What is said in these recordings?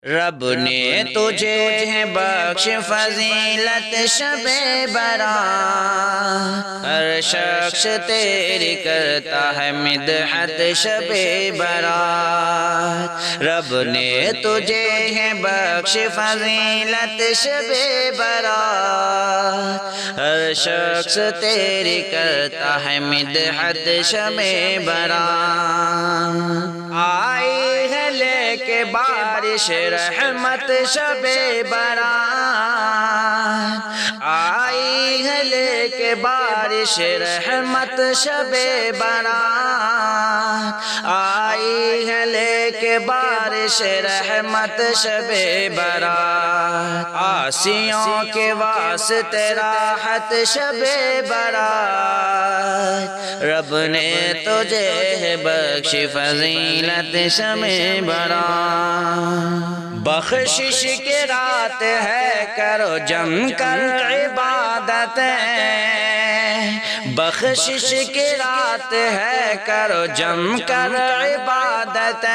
رب نے تجھے ہے بخش فضیلت شب برات، ہر شخص تیری کرتا ہے مدحت شب برات۔ رب نے تجھے ہے بخش فضیلت شب برات، ہر شخص تیری کرتا ہے مدحت شب برات۔ آئی ہے لے کے بارش رحمت شب برات، آئی ہے لے کے بارش رحمت شب برات، آئی ہے لے کے بارش رحمت شب برات۔ عاصیوں کے واسطے راحت شب برات، رب نے تجھے بخشی فضیلت شب برات۔ بخشش کی رات ہے کرو جم کر عبادتیں، بخشش کی رات ہے کرو جم کر عبادتیں،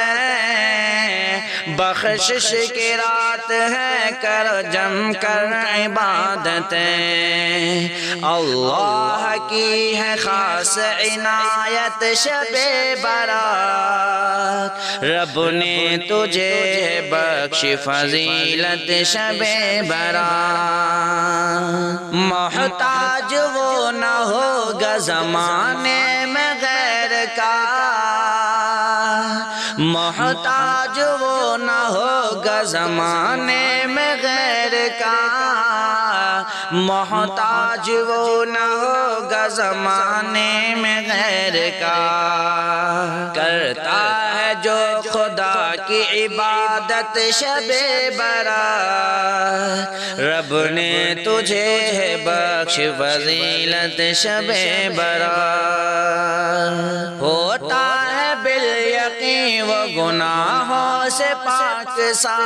بخشش کی رات ہے کرو جم کر عبادتیں۔ اللہ کی ہے خاص عنایت شب برات، رب نے تجھے بخشی فضیلت شب برات۔ محتاج وہ نہ ہوگا زمانے میں غیر کا، محتاج وہ نہ ہوگا زمانے میں غیر کا، محتاج وہ نہ ہوگا زمانے میں غیر کا۔ کرتا ہے جو خدا کی عبادت شب برات، رب نے تجھے بخش فضیلت شب برات۔ ہوتا ہے بالیقین وہ گناہوں سے پاک صاف،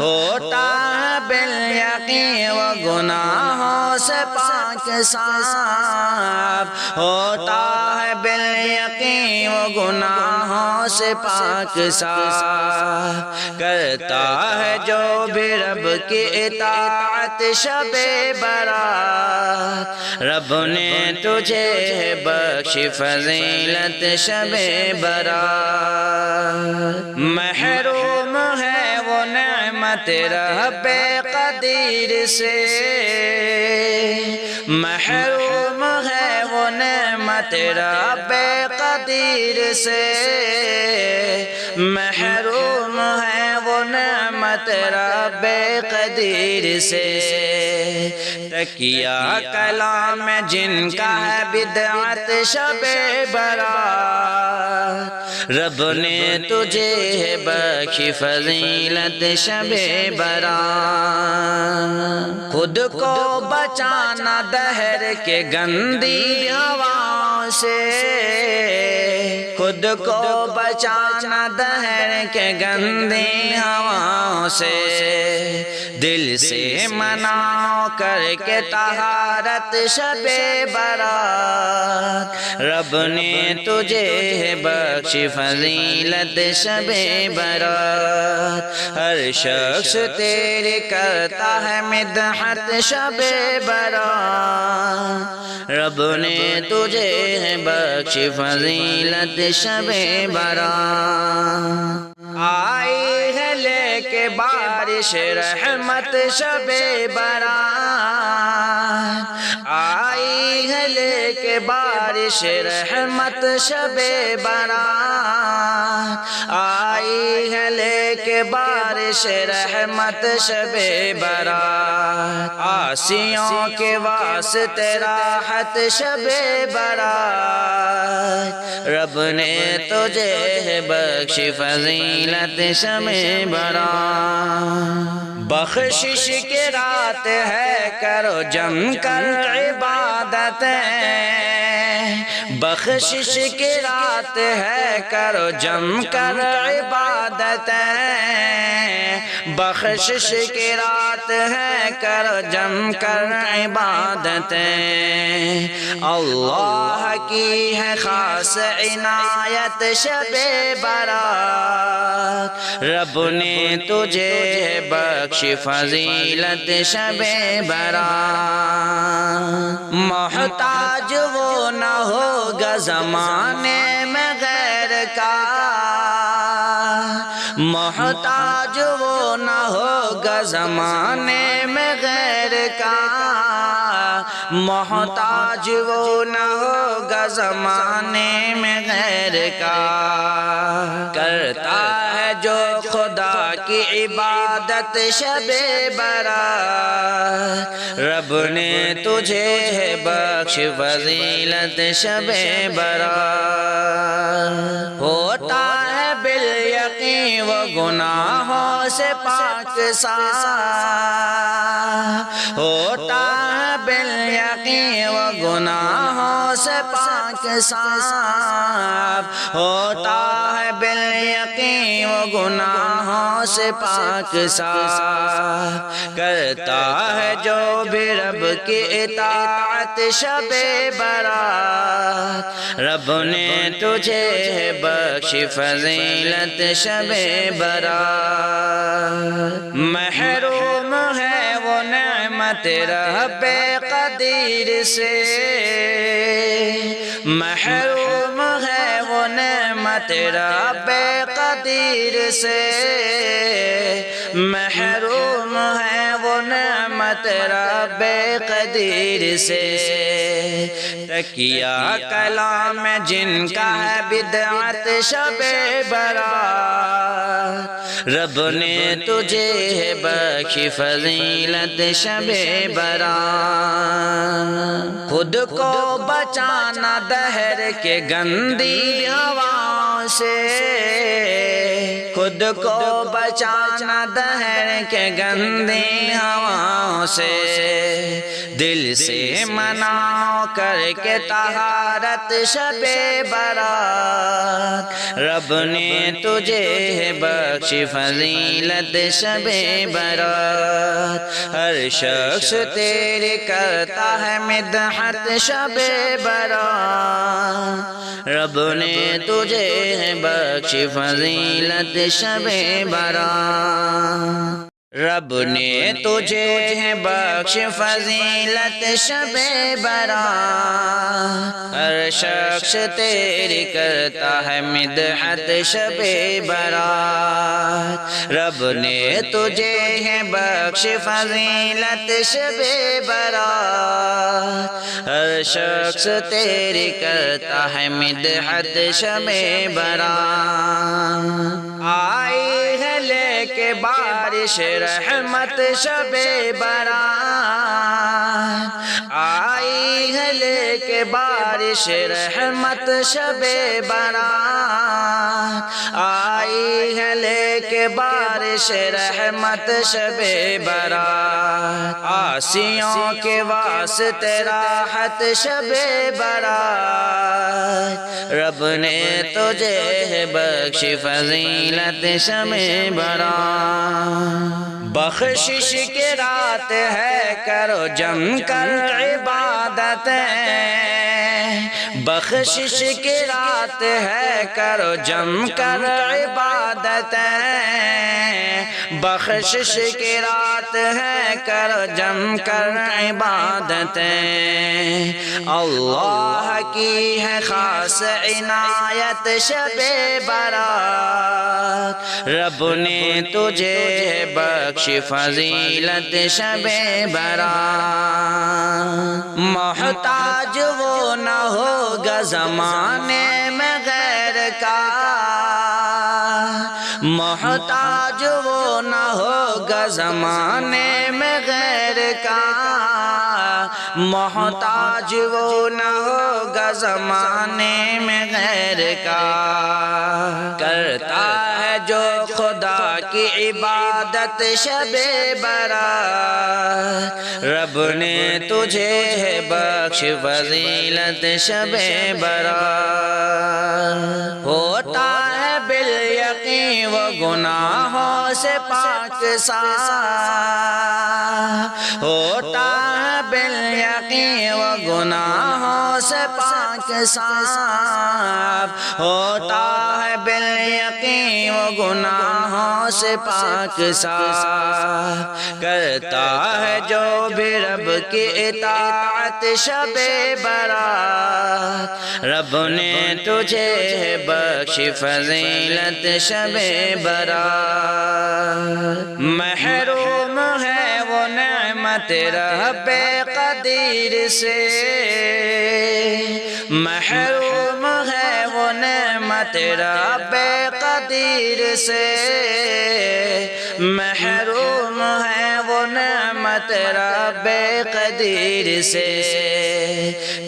ہوتا ہے بالیقین وہ گناہوں سے پاک صاف، ہوتا ہے بالیقین وہ گناہوں سے پاک صاف۔ کرتا ہے جو بھی رب کی اطاعت شب برات، رب نے تجھے بخشی فضیلت شب برات۔ محروم ہے وہ نعمت رب قدیر سے، محروم ہے وہ نعمت رب قدیر سے، محروم ہے وہ نعمت رب قدیر سے۔ تکیہ کلام جن کا ہے بدعت شب برات، رب نے تجھے بخشی فضیلت شب برات۔ خود کو بچانا دہر کے گندی ہواؤں سے، خود کو بچانا دہر کے گندی ہواؤں سے، دل سے مناؤ کر کے طہارت شب برات، رب نے تجھے بخشی فضیلت شب برات۔ ہر شخص تیری کرتا ہے مدحت شب برات، رب نے تجھے بخشی فضیلت شب برات۔ آئی ہے لے کے بارش رحمت شب برات، آئی ہے لے کے بارش رحمت شب برات، آئی ہے لے کے بارش رحمت شب برات۔ عاصیوں کے واسطے راحت شب برات، رب نے تجھے بخشی فضیلت شب برات۔ بخشش کی رات ہے کرو جم کر عبادتیں، بخشش کی رات ہے کرو جم کر عبادتیں، بخشش کی رات ہے کرو جم کر عبادتیں اللہ کی ہے خاص عنایت شب برات رب نے تجھے بخش فضیلت شب برات محتاج وہ نہ ہوگا زمانے میں غیر کا محتاج وہ نہ ہوگا زمانے میں غیر کا محتاج وہ نہ ہوگا زمانے میں غیر کا کرتا ہے جو خدا کی عبادت شب برات رب نے تجھے ہے بخش فضیلت شب برات ہوتا ہے بالیقین وہ گناہوں سے پاک صاف ہوتا ہے بالیقین وہ گناہوں سے پاک صاف ہوتا ہے بالیقین وہ گناہوں سے پاک صاف کرتا ہے جو بھی رب کی اطاعت شب برات رب نے تجھے بخش فضیلت شب برات محروم ہے وہ نعمت رب قدیر سے محروم ہے وہ نعمت رب قدیر سے محروم ہے وہ نعمت رب قدیر سے تکیہ کلام جن کا ہے بدعت شب برات رب نے تجھے بخش فضیلت شب برات خود کو بچانا دہر کے گندی ہواؤں سے خود کو بچانا دہر کے گندی ہواؤں سے دل سے مناؤ کر کے طہارت شب برات رب نے تجھے بخش فضیلت شب برات ہر شخص تیری کرتا ہے مدحت شب برات رب نے تجھے بخش فضیلت شب برات رب نے تجھے بخش فضیلت شب برات ہر شخص تیری کرتا ہے مدحت شب برات رب نے تجھے بخش فضیلت شب برات ہر شخص تیری کرتا ہے مدحت شب برات آئی ہے لے کے بارش رحمت شب برات آئی ہے لے کے بارش رحمت شب برات آئی ہے لے کے بارش رحمت شب برات عاصیوں کے واسطے راحت شب برات رب نے تجھے بخش فضیلت شب برات بخشش کی رات ہے کرو جم کر عبادتیں بخشش کی رات ہے کرو جم کر عبادتیں بخشش کی رات ہے کرو جم کر عبادتیں اللہ کی ہے خاص عنایت شب برات رب نے تجھے بخش فضیلت شب برات محتاج وہ نہ ہوگا زمانے میں غیر کا محتاج وہ نہ ہوگا زمانے میں غیر کا محتاج وہ نہ ہوگا زمانے میں غیر کا کرتا ہے جو خدا کی عبادت شب برات رب نے تجھے بخش فضیلت شب برات ہوتا ہے بالیقین وہ گناہوں سے پاک صاف ہوتا ہے بالیقین وہ گناہوں سے پاک صاف ہوتا ہے بالیقین وہ گناہوں سے پاک صاف کرتا ہے جو بھی رب کی اطاعت شب برات رب نے تجھے بخشی فضیلت شب برات محروم ہے وہ نعمت رب قدیر سے محروم ہے وہ نعمت رب قدیر سے محروم ہے وہ نعمت رب قدیر سے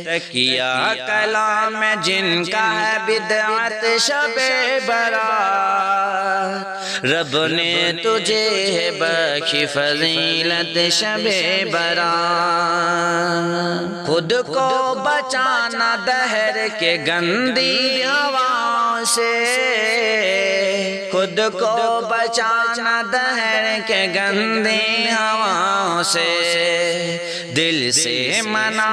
تکیہ کلام جن کا ہے بدعت شب برات رب نے تجھے بخشی فضیلت شب برات خود کو بچانا دہر کے گندی ہواؤں سے خود کو بچانا دہر کے گندی ہواؤں سے دل سے منع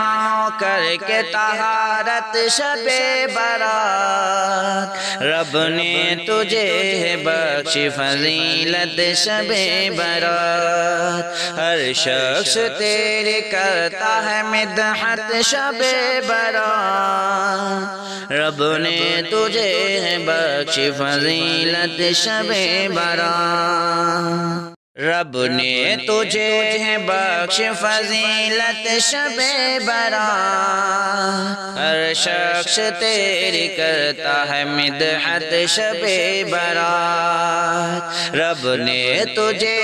کر کے طہارت شب برات رب نے تجھے بخشی فضیلت شب برات ہر شخص تیری کرتا ہے مدحت شب برات رب نے تجھے بخشی فضیلت شب برات رب نے تجھے بخش فضیلت شب برات ہر شخص تیری کرتا ہے مدحت شب برات رب نے تجھے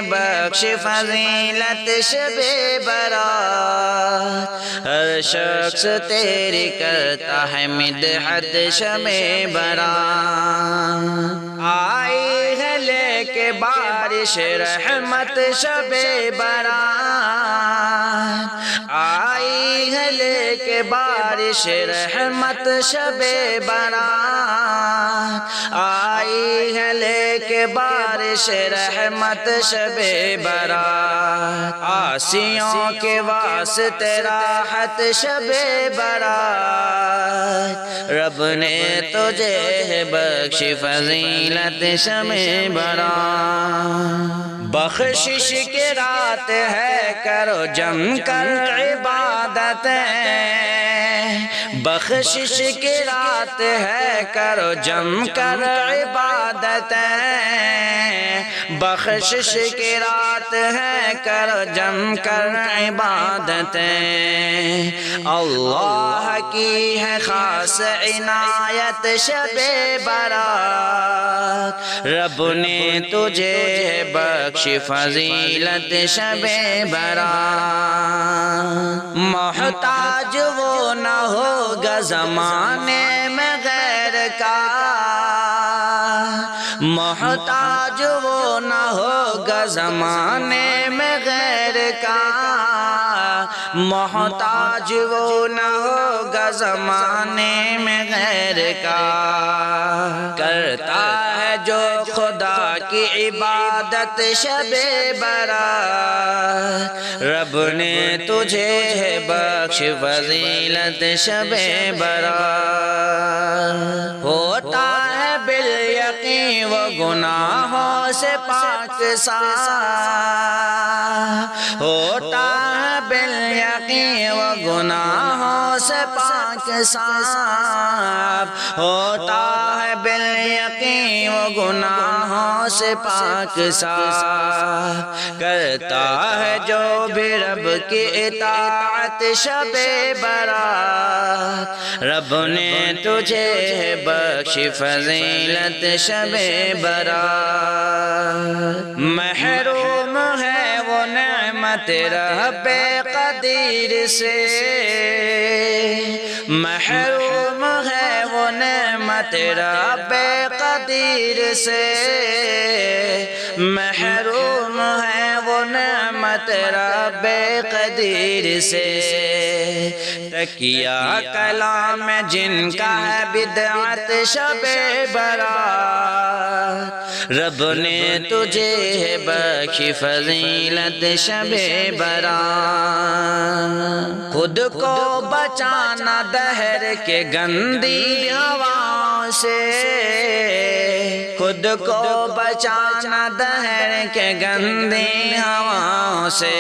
بخش فضیلت شب برات ہر شخص تیری کرتا ہے مدحت شب برات آئی ہے لے کے بارش رحمت شب برات آئی ہے لے کے بارش رحمت شب برات آئی ہے لے کے بارش رحمت شب برات عاصیوں کے واسطے راحت شب برات رب نے تجھے بخشی فضیلت شب برات بخشش کی رات ہے کرو جم کر عبادتیں بخشش کی رات ہے کرو جم کر عبادتیں بخشش کی رات ہے کرو جم کر عبادتیں اللہ کی ہے خاص عنایت شب برات رب نے تجھے بخشی فضیلت شب برات محتاج وہ نہ ہوگا زمانے میں غیر کا محتاج وہ نہ ہوگا زمانے میں غیر کا محتاج وہ نہ ہوگا زمانے میں غیر کا کرتا ہے جو خدا کی عبادت شب برات رب نے تجھے بخش فضیلت شب برات ہوتا ہے بالیقین وہ گناہوں سے پاک صاف ہوتا ہے بالیقین وہ گناہوں سے پاک صاف ہوتا ہے بالیقین وہ گناہوں سے پاک صاف کرتا ہے جو بھی رب کی اطاعت شب برات رب نے تجھے بخشی فضیلت شب برات محروم ہے وہ نعمت رب قدیر سے محروم ہے وہ نعمت رب قدیر سے محروم ہے وہ نعمت نعمت رب قدیر سے تکیہ کلام جن کا ہے بدعت شب برات رب نے تجھے بخشی فضیلت شب برات خود کو بچانا دہر کے گندی ہوا سے خود کو بچانا دہر کے گندی ہوا سے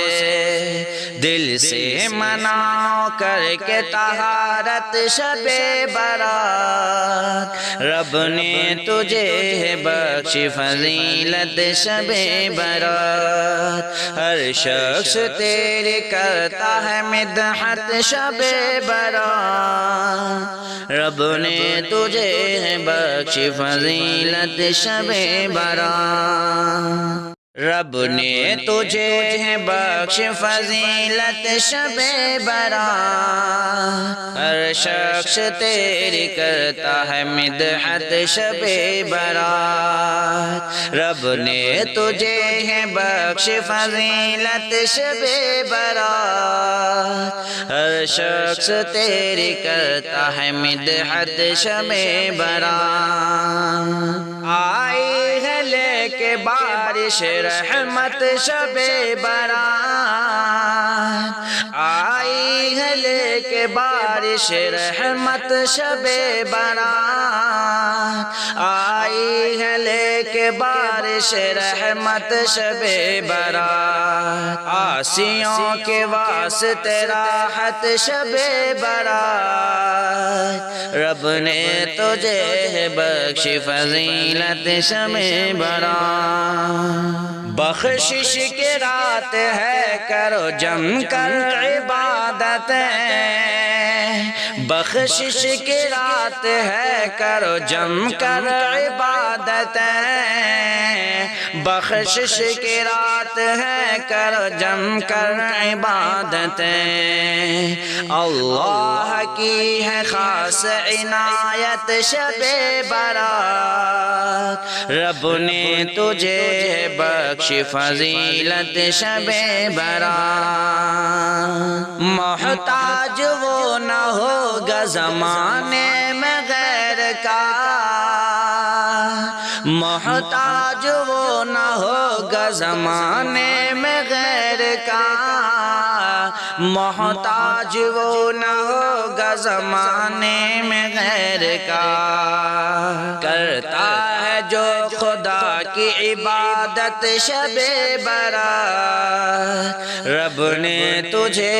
دل سے منع کر کے طہارت شب برات رب نے تجھے بخشی فضیلت شب برات ہر شخص تیری کرتا ہے مدحت شب برات رب نے تجھے بخشی فضیلت شب برات رب نے تجھے بخش فضیلت شب برات ہر شخص تیری کرتا ہے مدحت شب برات رب نے تجھے بخش فضیلت شب برات ہر شخص تیری کرتا ہے مدحت شب برات آئی ہے لے کے بارش رحمت شب برات آئی ہے لے کے بارش رحمت شب برات آئی ہے لے کے بارش رحمت شب برات عاصیوں کے واسطے راحت شب برات رب نے تجھے بخشی فضیلت شب برات بخشش کی رات ہے کرو جم کر عبادتیں بخشش کی رات ہے کرو جم کر عبادتیں بخشش کی رات ہے کرو جم کر عبادتیں اللہ کی ہے خاص عنایت شب برات رب نے تجھے بخشی فضیلت شب برات محتاج وہ نہ ہوگا زمانے میں غیر کا محتاج وہ نہ ہوگا زمانے میں غیر کا محتاج وہ نہ ہوگا زمانے میں غیر کا کرتا ہے جو خدا کی عبادت شب برات رب نے تجھے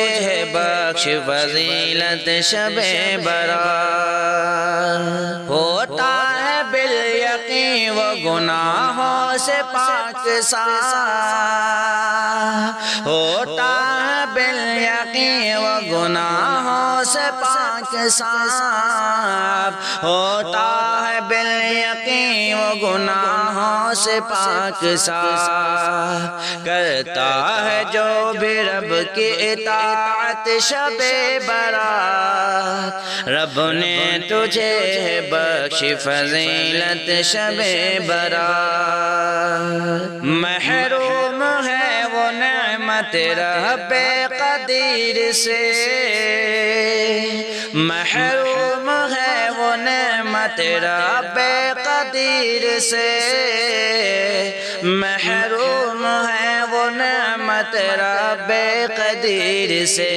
بخش فضیلت شب برات ہوتا ہے بالیقین وہ گناہوں سے پاک صاف ہوتا ہے بالیقین وہ گناہوں سے پاک صاف ہوتا ہے بالیقین وہ گناہوں سے پاک صاف کرتا ہے جو بھی رب کی اطاعت شب برات رب نے تجھے بخشی فضیلت شب برات محروم ہے وہ نعمت رب قدیر سے محروم ہے وہ نعمت رب قدیر سے محروم ہے وہ نعمت رب قدیر سے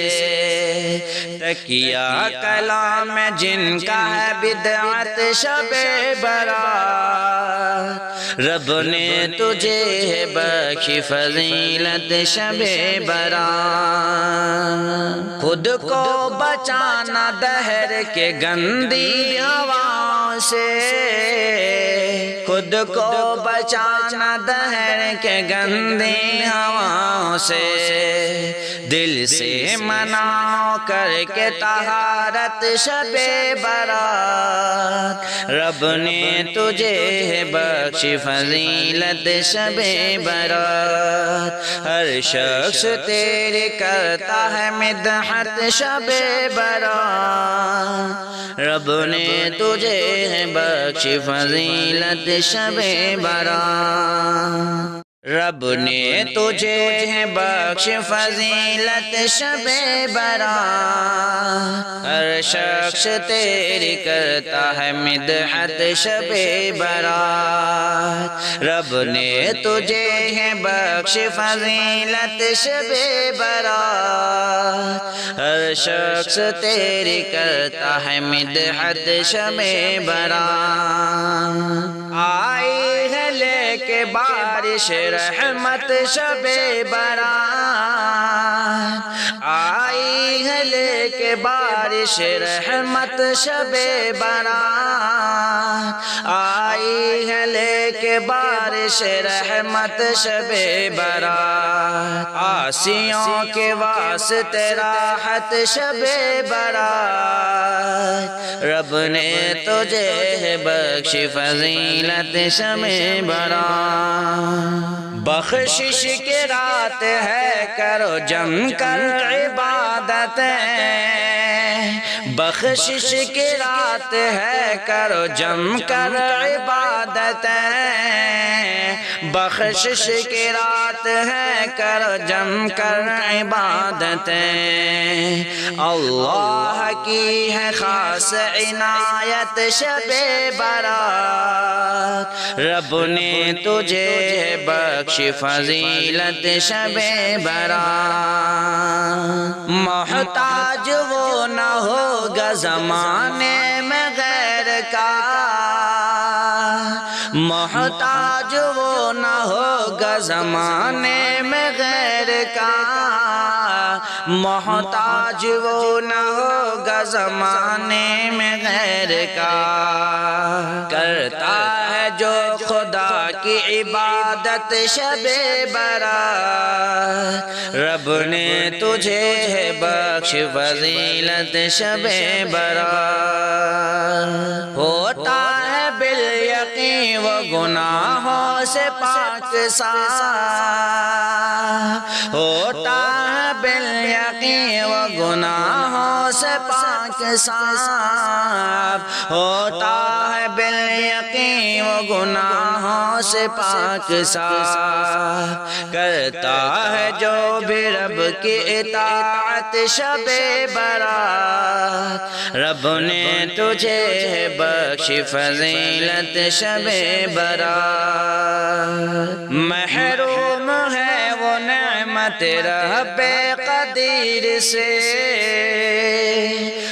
تکیہ کلام جن کا ہے بدعت شب برات رب نے تجھے بخشی فضیلت شب برات خود کو بچانا دہر کے گندی ہوا سے خود کو بچانا دہر کے گندی ہوا سے دل سے منع کر کے طہارت شب برات رب نے تجھے بخشی فضیلت شب برات ہر شخص تیری کرتا ہے مدحت شب برات رب نے تجھے بخشی فضیلت شب برات رب نے تجھے ہے بخش فضیلت شب برات، ہر شخص تیری کرتا ہے مدحت شب برات۔ رب نے تجھے ہے بخش فضیلت شب برات، ہر شخص تیری کرتا ہے مدحت شب برات۔ آئی ہے لے کے بارش رحمت شب برات، آئی ہے لے کے بارش رحمت شب برات، آئی ہے لے کے بارش رحمت شب برات۔ عاصیوں کے واسطے راحت شب برات، رب نے تجھے بخش فضیلت شب برات۔ بخشش کی رات ہے کرو جم کر عبادتیں، بخشش کی رات ہے کرو جم کر عبادتیں، بخشش کی رات ہے کرو جم کر عبادتیں۔ اللہ کی ہے خاص عنایت شب برات، رب نے تجھے بخش فضیلت شب برات۔ محتاج وہ نہ ہوگا زمانے میں غیر کا، محتاج وہ نہ ہوگا زمانے میں غیر کا، محتاج وہ نہ ہوگا زمانے میں غیر کا۔ کرتا ہے جو خدا کی عبادت شب برات، رب نے تجھے ہے بخش فضیلت شب برات۔ ہوتا ہے بالیقین وہ گناہوں سے پاک صاف، ہوتا ہے بالیقین وہ گناہوں سے پاک صاف، ہوتا ہے بالیقین وہ گناہوں سے پاک صاف۔ کرتا ہے جو بھی رب کی اطاعت شب برات، رب نے تجھے بخش فضیلت شب برات۔ محروم ہے وہ نعمت رب قدیر سے،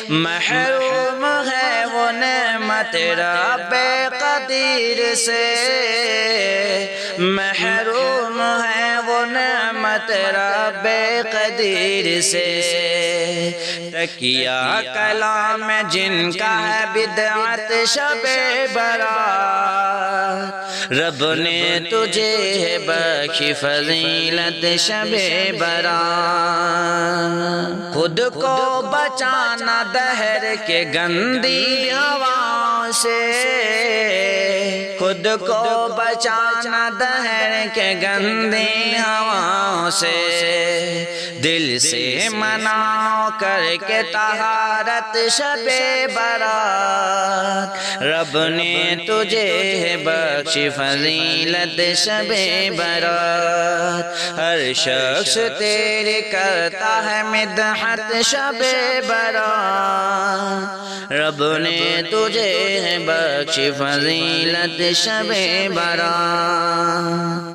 محروم ہے وہ نعمت رب قدیر سے، محروم ہے وہ نعمت رب قدیر سے۔ تکیہ کلام جن کا ہے بدعت شب برات، رب نے تجھے بخش فضیلت شب برات۔ خود کو بچانا دہر کے گندی ہوا سے، خود کو بچانا دہر کے گندی ہوا سے، دل سے منع کر کے طہارت شب برات، رب نے تجھے بخش فضیلت شب برات۔ ہر شخص تیری کرتا ہے مدحت شب برات، رب نے تجھے بخش فضیلت شب برات۔